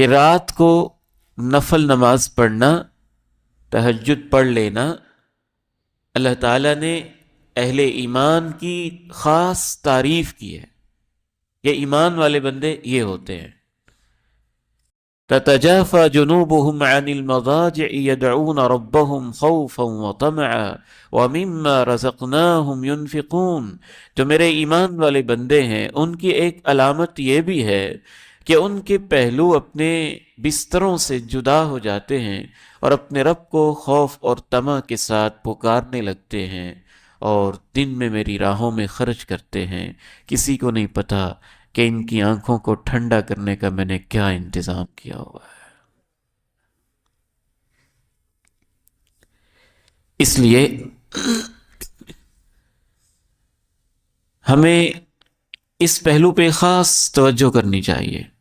کہ رات کو نفل نماز پڑھنا، تہجد پڑھ لینا، اللہ تعالیٰ نے اہل ایمان کی خاص تعریف کی ہے کہ ایمان والے بندے یہ ہوتے ہیں۔ تتجافى جنوبهم عن المضاجع يدعون ربهم خوفا وطمعا ومما رزقناهم ينفقون۔ جو میرے ایمان والے بندے ہیں ان کی ایک علامت یہ بھی ہے کہ ان کے پہلو اپنے بستروں سے جدا ہو جاتے ہیں اور اپنے رب کو خوف اور طمع کے ساتھ پکارنے لگتے ہیں، اور دن میں میری راہوں میں خرچ کرتے ہیں۔ کسی کو نہیں پتا کہ ان کی آنکھوں کو ٹھنڈا کرنے کا میں نے کیا انتظام کیا ہوا ہے۔ اس لیے ہمیں اس پہلو پہ خاص توجہ کرنی چاہیے